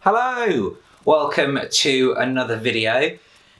Hello! Welcome to another video.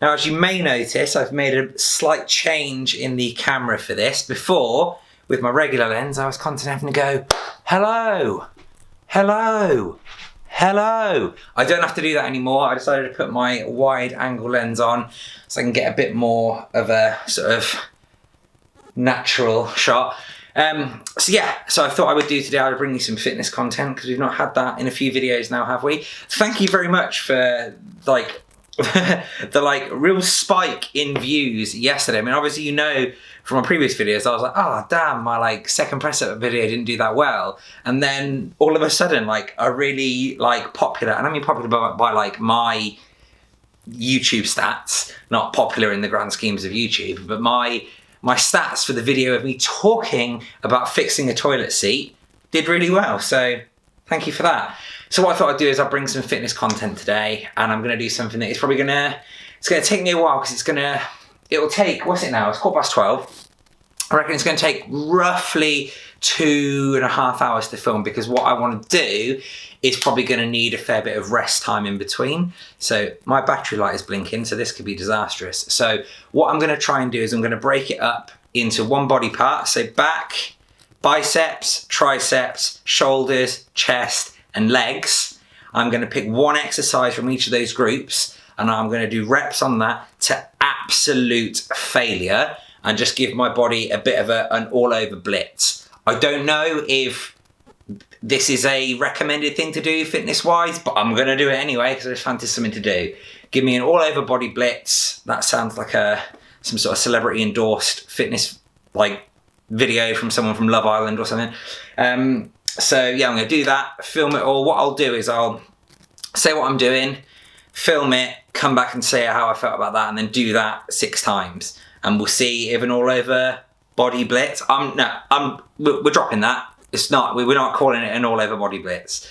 Now, as you may notice, I've made a slight change in the camera for this. Before, with my regular lens, I was constantly having to go, hello, hello, hello. I don't have to do that anymore. I decided to put my wide angle lens on so I can get a bit more of a sort of natural shot. So I thought I would do today, I would bring you some fitness content because we've not had that in a few videos now, have we? Thank you very much for the real spike in views yesterday. I mean, obviously, you know, from my previous videos, I was like, oh damn, my second press up video didn't do that well. And then all of a sudden, a really popular, and I mean popular by my YouTube stats, not popular in the grand schemes of YouTube, but my stats for the video of me talking about fixing a toilet seat did really well. So thank you for that. So what I thought I'd do is I'll bring some fitness content today, and I'm gonna do something that is probably it's gonna take me a while because it'll take, what's it now? It's 12:15. I reckon it's gonna take roughly 2.5 hours to film because what I wanna do is probably gonna need a fair bit of rest time in between. So my battery light is blinking, so this could be disastrous. So what I'm gonna try and do is I'm gonna break it up into one body part. So back, biceps, triceps, shoulders, chest, and legs. I'm gonna pick one exercise from each of those groups and I'm gonna do reps on that to absolute failure and just give my body a bit of an all-over blitz. I don't know if this is a recommended thing to do fitness-wise, but I'm gonna do it anyway because I just fancy something to do. Give me an all-over body blitz. That sounds like some sort of celebrity-endorsed fitness video from someone from Love Island or something. So yeah, I'm gonna do that, film it all. What I'll do is I'll say what I'm doing, film it, come back and say how I felt about that, and then do that 6 times. And we'll see if an all-over body blitz. We're dropping that. It's not. We're not calling it an all-over body blitz.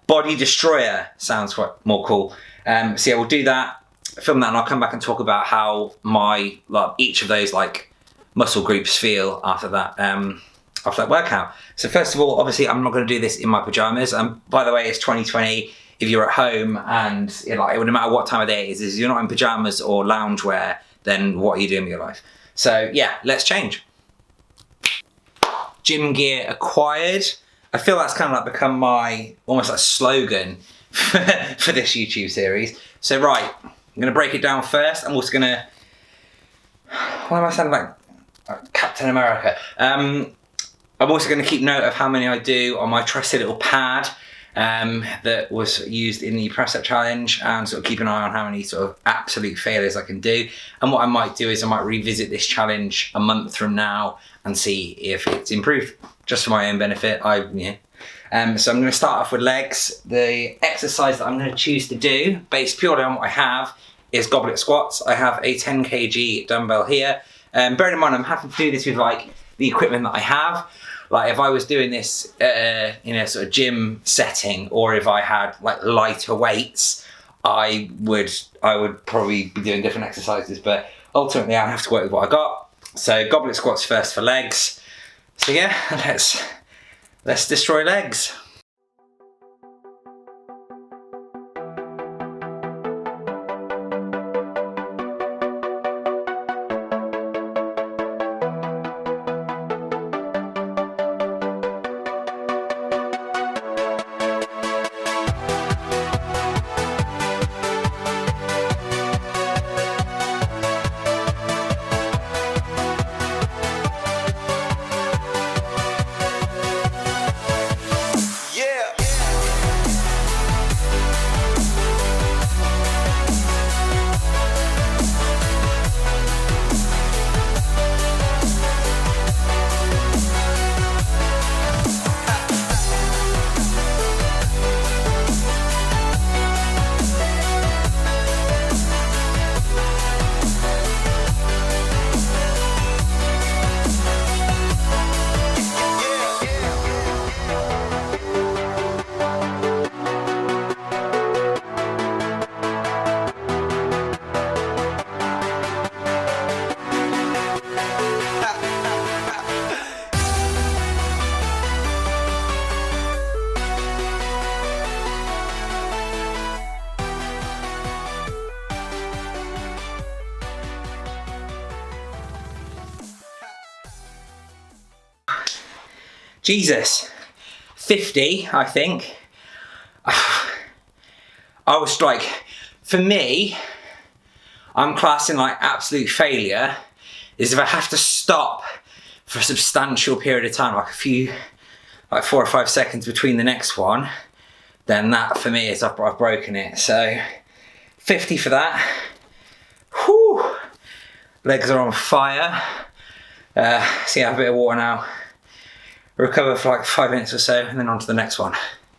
Body destroyer sounds quite more cool. So yeah, we'll do that, film that, and I'll come back and talk about how each of those muscle groups feel after that workout. So first of all, obviously, I'm not going to do this in my pajamas. By the way, it's 2020. If you're at home and it wouldn't matter what time of day it is, if you're not in pajamas or loungewear, then what are you doing with your life? So yeah, let's change. Gym gear acquired. I feel that's kind of become my almost slogan for this YouTube series. So right, I'm gonna break it down first. I'm also gonna, why am I sounding like Captain America? I'm also gonna keep note of how many I do on my trusty little pad that was used in the press up challenge, and sort of keep an eye on how many sort of absolute failures I can do. And what I might do is I might revisit this challenge a month from now and see if it's improved, just for my own benefit. So I'm going to start off with legs. The exercise that I'm going to choose to do, based purely on what I have, is goblet squats. I have a 10 kg dumbbell here. Bearing in mind, I'm happy to do this with the equipment that I have. If I was doing this in a sort of gym setting, or if I had lighter weights, I would probably be doing different exercises, but ultimately I have to work with what I got. So goblet squats first for legs. So yeah, let's destroy legs. Jesus, 50, I think. I was like, for me, I'm classing like absolute failure is if I have to stop for a substantial period of time, like 4 or 5 seconds between the next one, then that for me is I've broken it. So 50 for that. Whew. Legs are on fire. So yeah, a bit of water now. Recover for like 5 minutes or so, and then on to the next one.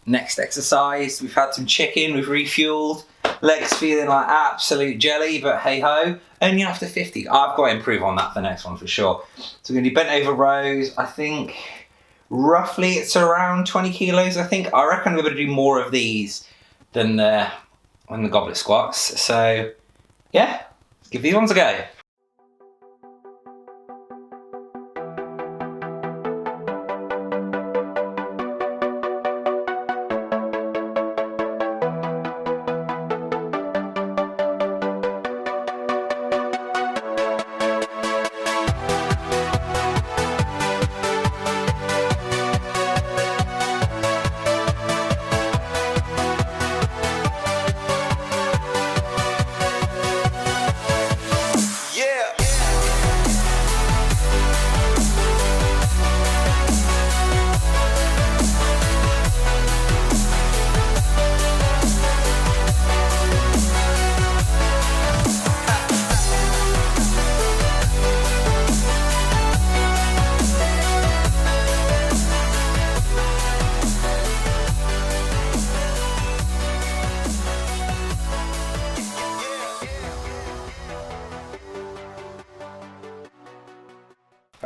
Next exercise, we've had some chicken, we've refueled. Legs feeling like absolute jelly, but hey ho, only after 50. I've got to improve on that for the next one for sure. So we're going to do bent over rows. I think roughly it's around 20 kilos, I think. I reckon we're going to do more of these than the goblet squats. So yeah, let's give these ones a go.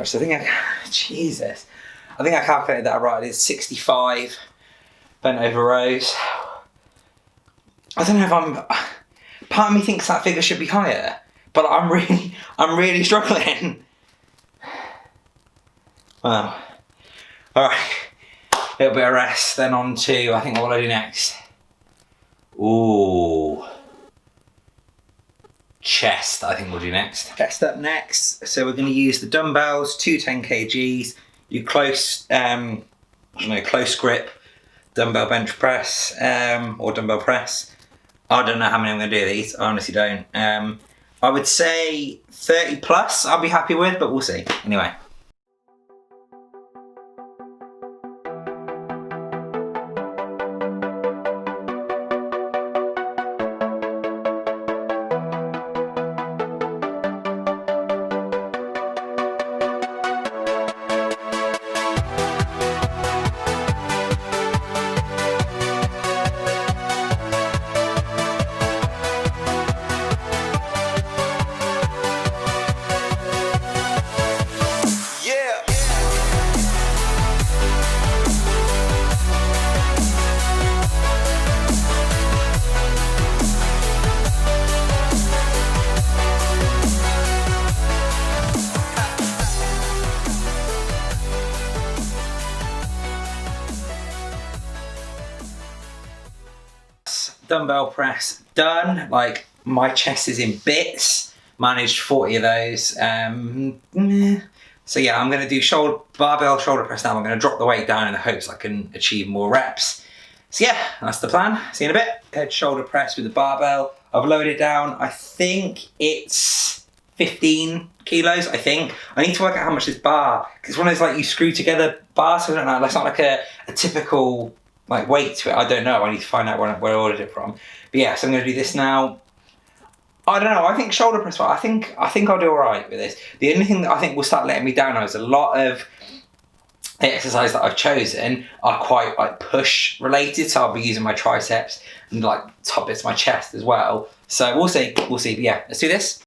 So I think I calculated that right. It's 65 bent over rows. I don't know if part of me thinks that figure should be higher, but I'm really struggling. Wow. All right, a little bit of rest, then on to, I think what will I do next? Ooh. Chest, I think we'll do next. Chest up next. So we're going to use the dumbbells, 2 10 kgs, do close grip dumbbell bench press or dumbbell press. I don't know how many I'm going to do these. I honestly don't. I would say 30 plus I'll be happy with, but we'll see. Anyway. Dumbbell press done. Like, my chest is in bits. Managed 40 of those. So yeah, I'm going to do barbell shoulder press now. I'm going to drop the weight down in the hopes I can achieve more reps. So yeah, that's the plan. See you in a bit. Head shoulder press with the barbell. I've lowered it down. I think it's 15 kilos, I think. I need to work out how much this bar, because it's one of those like you screw together bars, so I don't know. It's not like a typical like weight to it. I don't know. I need to find out where I ordered it from. But yeah, so I'm going to do this now. I don't know. I think shoulder press. I think I'll do all right with this. The only thing that I think will start letting me down now is a lot of the exercise that I've chosen are quite like push related. So I'll be using my triceps and like top bits of my chest as well. So we'll see. We'll see. But yeah, let's do this.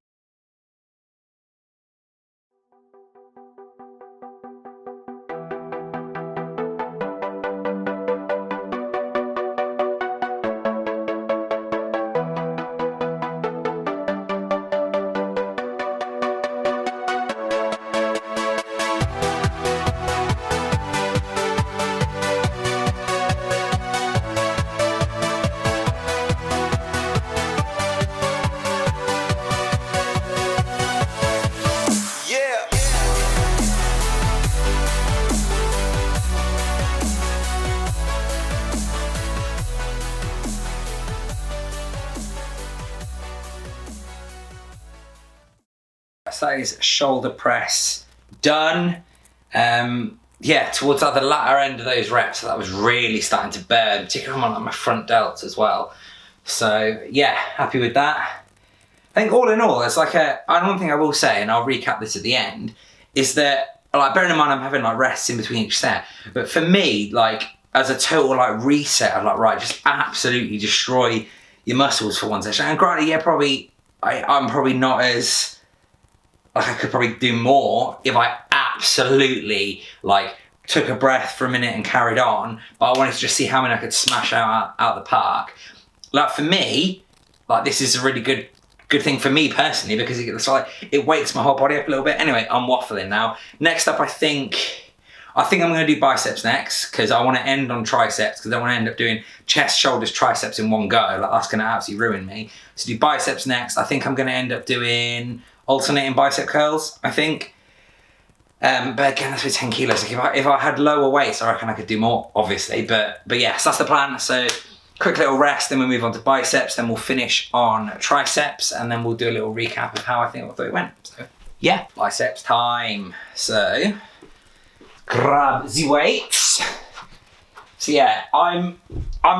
So that is shoulder press done. Yeah, towards the latter end of those reps, that was really starting to burn, particularly on my front delts as well. So yeah, happy with that. I think all in all, it's like and one thing I will say, and I'll recap this at the end, is that, like, bearing in mind I'm having like rests in between each set, but for me, like, as a total like reset, I'm like, right, just absolutely destroy your muscles for one session. And granted, yeah, I'm probably not as, like, I could probably do more if I absolutely like took a breath for a minute and carried on, but I wanted to just see how many I could smash out the park. Like, for me, like, this is a really good thing for me personally, because it wakes my whole body up a little bit. Anyway, I'm waffling now. Next up, I think I'm going to do biceps next, because I want to end on triceps, because I want to end up doing chest, shoulders, triceps in one go. Like, that's going to absolutely ruin me. So do biceps next. I think I'm going to end up doing alternating bicep curls, I think. But again, that's with 10 kilos. Like, if I had lower weights, I reckon I could do more, obviously. But yes, that's the plan. So quick little rest, then we'll move on to biceps, then we'll finish on triceps, and then we'll do a little recap of how I thought it went. So yeah, biceps time. So grab the weights. So yeah, I'm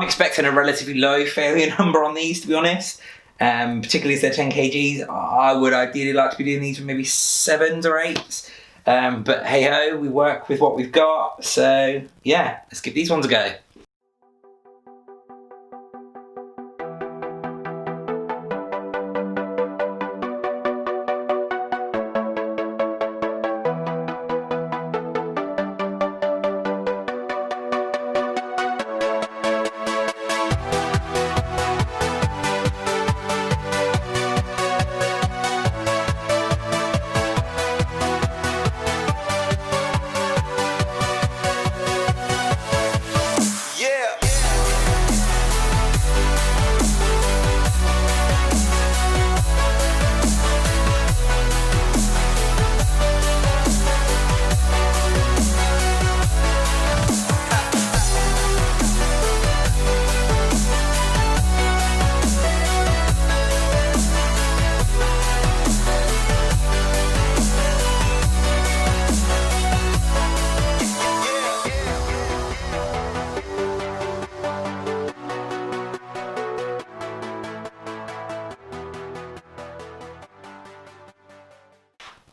expecting a relatively low failure number on these, to be honest. Particularly if they're 10 kgs. I would ideally like to be doing these with maybe 7s or 8s. But hey ho, we work with what we've got. So yeah, let's give these ones a go.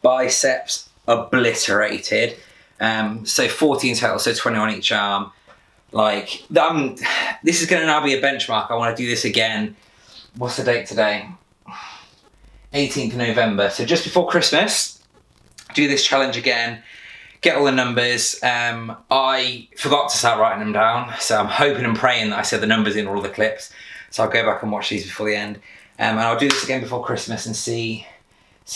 Biceps obliterated. So 14 total, so 20 on each arm. Like, this is going to now be a benchmark. I want to do this again. What's the date today? 18th of November. So just before Christmas, do this challenge again. Get all the numbers. I forgot to start writing them down, so I'm hoping and praying that I said the numbers in all the clips. So I'll go back and watch these before the end. And I'll do this again before Christmas and see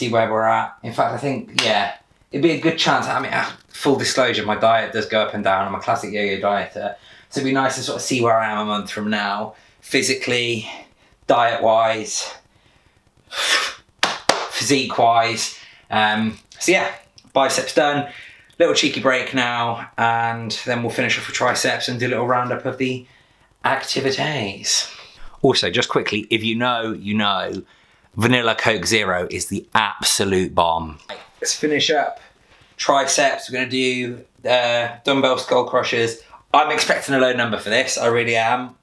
where we're at. In fact, I think, yeah, it'd be a good chance. I mean, full disclosure, my diet does go up and down. I'm a classic yo-yo dieter. So it'd be nice to sort of see where I am a month from now, physically, diet-wise, physique-wise. So yeah, biceps done. Little cheeky break now, and then we'll finish off with triceps and do a little roundup of the activities. Also, just quickly, if you know, you know, Vanilla Coke Zero is the absolute bomb. Let's finish up triceps. We're going to do dumbbell skull crushers. I'm expecting a low number for this. I really am.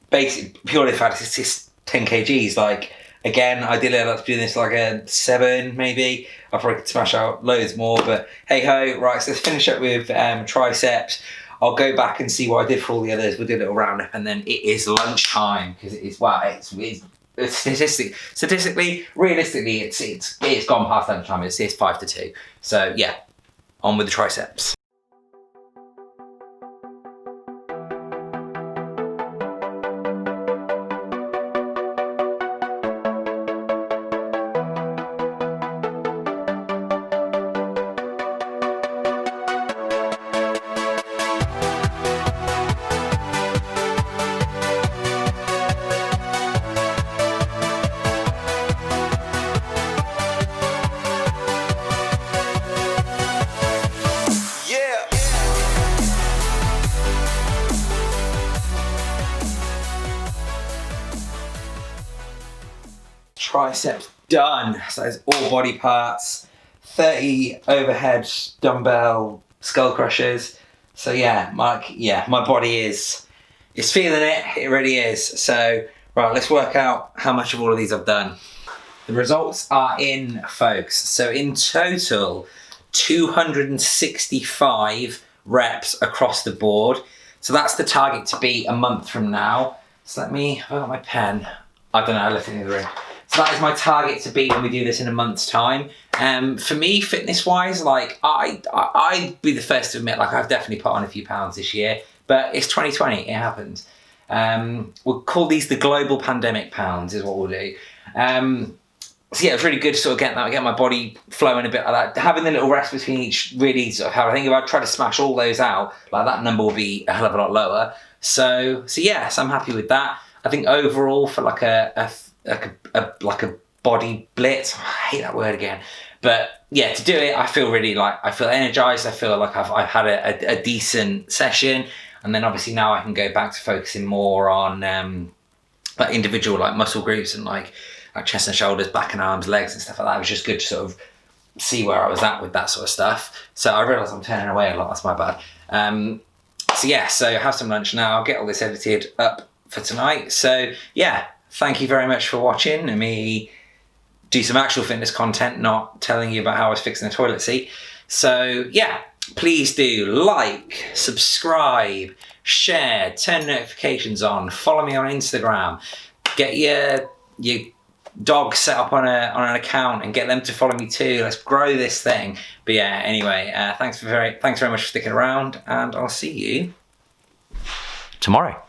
Basically, purely the fact it's just 10 kgs. Like, again, ideally I'd like to do this like a 7 maybe. I probably could smash out loads more, but hey ho. Right, so let's finish up with triceps. I'll go back and see what I did for all the others. We'll do a little roundup, and then it is lunchtime, because it is, wow, it's statistically, realistically, it's gone past lunchtime. It's 5 to 2. So yeah, on with the triceps. Triceps done. So it's all body parts, 30 overhead dumbbell skull crushers. So yeah, my body is feeling it. It really is. So right, let's work out how much of all of these I've done. The results are in, folks. So in total, 265 reps across the board. So that's the target to beat a month from now. So have I got my pen? I don't know, I left it in the room. So that is my target to beat when we do this in a month's time. For me, fitness-wise, like I'd be the first to admit, like I've definitely put on a few pounds this year, but it's 2020, it happens. We'll call these the global pandemic pounds is what we'll do. So yeah, it's really good to sort of get my body flowing a bit like that. Having the little rest between each really sort of how I think if I try to smash all those out, like that number will be a hell of a lot lower. So yeah, so I'm happy with that. I think overall for like a body blitz, I hate that word again, but yeah, to do it, I feel energized. I feel like I've had a decent session, and then obviously now I can go back to focusing more on like individual like muscle groups and like chest and shoulders, back and arms, legs and stuff like that. It was just good to sort of see where I was at with that sort of stuff. So I realise I'm turning away a lot, that's my bad. So yeah, so have some lunch now, I'll get all this edited up for tonight. So yeah, thank you very much for watching and me do some actual fitness content, not telling you about how I was fixing a toilet seat. So yeah, please do like, subscribe, share, turn notifications on, follow me on Instagram, get your dog set up on an account and get them to follow me too. Let's grow this thing. But yeah, anyway, thanks very much for sticking around, and I'll see you tomorrow.